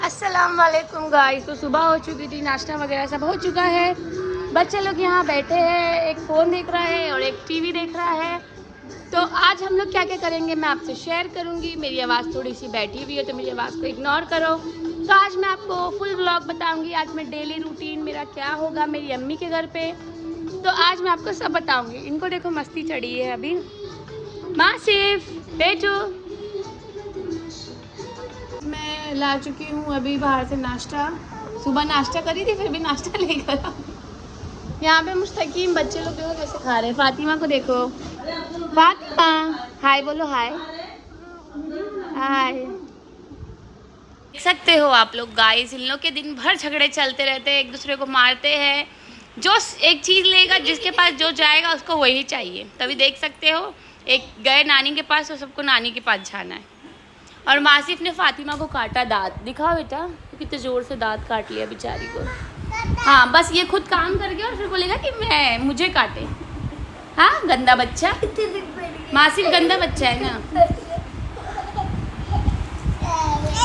अस्सलाम वालेकुम गाइस। तो सुबह हो चुकी थी, नाश्ता वगैरह सब हो चुका है। बच्चे लोग यहाँ बैठे हैं, एक फ़ोन देख रहा है और एक टीवी देख रहा है। तो आज हम लोग क्या क्या करेंगे मैं आपसे शेयर करूँगी। मेरी आवाज़ थोड़ी सी बैठी हुई है तो मेरी आवाज़ को इग्नोर करो। तो आज मैं आपको फुल व्लॉग बताऊँगी। आज मैं डेली रूटीन मेरा क्या होगा मेरी अम्मी के घर पे। तो आज मैं आपको सब बताऊँगी। इनको देखो मस्ती चढ़ी है अभी। माँ सिर्फ बैठो। मैं ला चुकी हूँ अभी बाहर से नाश्ता। सुबह नाश्ता करी थी फिर भी नाश्ता लेकर आ। यहाँ पे मुस्तकीम बच्चे लोग देखो कैसे खा रहे हैं। फातिमा को देखो, फातिमा हाय बोलो, हाय हाय। देख सकते हो आप लोग गाइस, इन लोग के दिन भर झगड़े चलते रहते हैं, एक दूसरे को मारते हैं। जो एक चीज़ लेगा, जिसके पास जो जाएगा उसको वही चाहिए। तभी देख सकते हो एक गए नानी के पास तो सबको नानी के पास जाना है। और मासिफ ने फातिमा को काटा दांत। दिखाओ बेटा कितने ज़ोर से दांत काट लिया बेचारी को। हाँ बस ये खुद काम कर गया और फिर बोलेगा कि मैं मुझे काटे। हाँ गंदा बच्चा, मासिफ गंदा बच्चा है ना।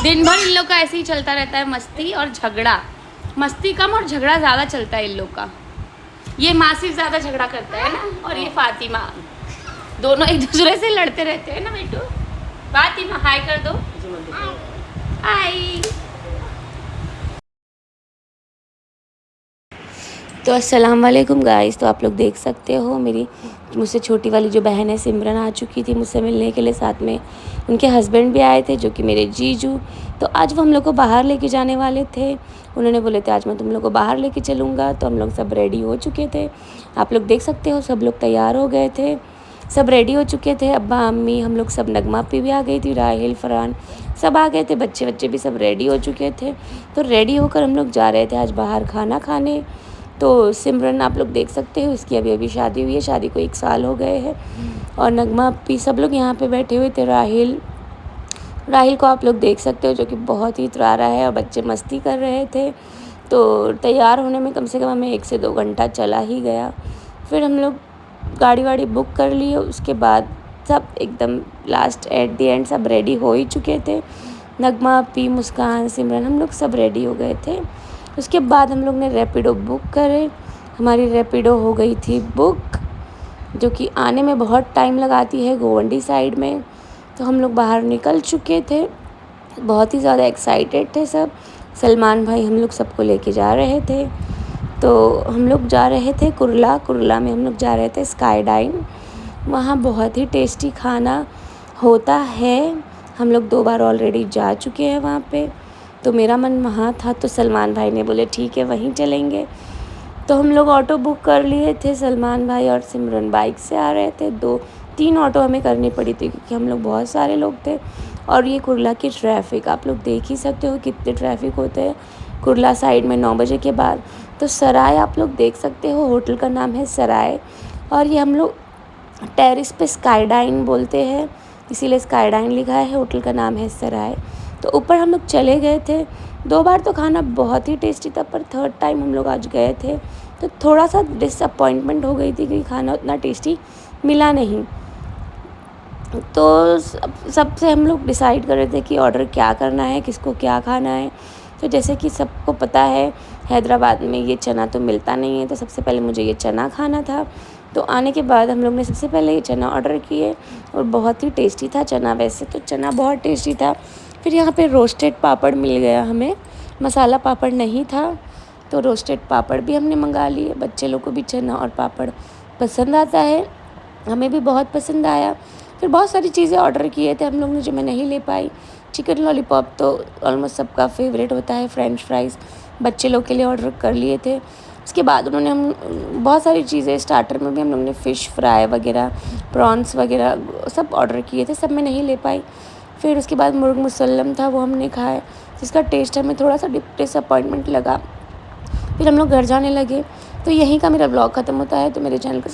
दिन भर इन लोग का ऐसे ही चलता रहता है, मस्ती और झगड़ा। मस्ती कम और झगड़ा ज़्यादा चलता है इन लोग का। ये मासिफ ज़्यादा झगड़ा करता है ना और ये फातिमा, दोनों एक दूसरे से लड़ते रहते हैं ना बेटू। फातिमा हाय कर दो, हाय। तो अस्सलाम वालेकुम गाइस। तो आप लोग देख सकते हो मेरी मुझसे छोटी वाली जो बहन है सिमरन आ चुकी थी मुझसे मिलने के लिए। साथ में उनके हस्बैंड भी आए थे जो कि मेरे जीजू। तो आज वो हम लोग को बाहर लेके जाने वाले थे। उन्होंने बोले थे आज मैं तुम लोग को बाहर लेके चलूँगा। तो हम लोग सब रेडी हो चुके थे। आप लोग देख सकते हो सब लोग तैयार हो गए थे, सब रेडी हो चुके थे। अब्बा अम्मी हम लोग सब, नगमा पी भी आ गई थी, राहिल फरहान सब आ गए थे, बच्चे भी सब रेडी हो चुके थे। तो रेडी होकर हम लोग जा रहे थे आज बाहर खाना खाने। तो सिमरन आप लोग देख सकते हो, इसकी अभी अभी शादी हुई है, शादी को 1 साल हो गए हैं। और नगमा पी सब लोग यहाँ पे बैठे हुए थे। राहिल को आप लोग देख सकते हो जो कि बहुत ही इतरा है और बच्चे मस्ती कर रहे थे। तो तैयार होने में कम से कम हमें 1 से 2 घंटा चला ही गया। फिर हम लोग गाड़ी वाड़ी बुक कर ली। उसके बाद सब एकदम लास्ट एट दी एंड सब रेडी हो ही चुके थे। नगमा पी, मुस्कान, सिमरन हम लोग सब रेडी हो गए थे। उसके बाद हम लोग ने रैपिडो बुक करे। हमारी रैपिडो हो गई थी बुक, जो कि आने में बहुत टाइम लगाती है गोवंडी साइड में। तो हम लोग बाहर निकल चुके थे, बहुत ही ज़्यादा एक्साइटेड थे सब। सलमान भाई हम लोग सबको लेके जा रहे थे। तो हम लोग जा रहे थे कुरला में हम लोग जा रहे थे स्काई डाइन। वहाँ बहुत ही टेस्टी खाना होता है। हम लोग 2 बार ऑलरेडी जा चुके हैं वहाँ पे। तो मेरा मन वहाँ था तो सलमान भाई ने बोले ठीक है वहीं चलेंगे। तो हम लोग ऑटो बुक कर लिए थे। सलमान भाई और सिमरन बाइक से आ रहे थे। 2-3 ऑटो हमें करनी पड़ी थी क्योंकि हम लोग बहुत सारे लोग थे। और ये कुरला की ट्रैफ़िक आप लोग देख ही सकते हो कितने ट्रैफ़िक होते हैं कुरला साइड में 9 बजे के बाद। तो सराय आप लोग देख सकते हो, होटल का नाम है सराय। और ये हम लोग टेरेस पे स्काई डाइन बोलते हैं, इसीलिए स्काई डाइन लिखा है। होटल का नाम है सराय। तो ऊपर हम लोग चले गए थे। 2 बार तो खाना बहुत ही टेस्टी था, पर 3rd टाइम हम लोग आज गए थे तो थोड़ा सा डिसअपॉइंटमेंट हो गई थी कि खाना उतना टेस्टी मिला नहीं। तो सबसे हम लोग डिसाइड कर रहे थे कि ऑर्डर क्या करना है, किसको क्या खाना है। तो जैसे कि सबको पता है हैदराबाद में ये चना तो मिलता नहीं है, तो सबसे पहले मुझे ये चना खाना था। तो आने के बाद हम लोग ने सबसे पहले ये चना ऑर्डर किए और बहुत ही टेस्टी था चना। वैसे तो चना बहुत टेस्टी था। फिर यहाँ पे रोस्टेड पापड़ मिल गया हमें, मसाला पापड़ नहीं था तो रोस्टेड पापड़ भी हमने मंगा लिए। बच्चे लोग को भी चना और पापड़ पसंद आता है, हमें भी बहुत पसंद आया। फिर बहुत सारी चीज़ें ऑर्डर किए थे हम लोग ने जो मैं नहीं ले पाई। चिकन लॉलीपॉप तो ऑलमोस्ट सबका फेवरेट होता है, फ्रेंच फ्राइज़ बच्चे लोग के लिए ऑर्डर कर लिए थे। उसके बाद उन्होंने हम बहुत सारी चीज़ें स्टार्टर में भी हम लोग ने फ़िश फ्राई वगैरह, प्रॉन्स वगैरह सब ऑर्डर किए थे, सब मैं नहीं ले पाई। फिर उसके बाद मुर्ग मुसल्लम था, वो हमने खाया, जिसका टेस्ट हमें थोड़ा सा डिसअपॉइंटमेंट लगा। फिर हम लोग घर जाने लगे। तो यहीं का मेरा ब्लॉग ख़त्म होता है। तो मेरे चैनल को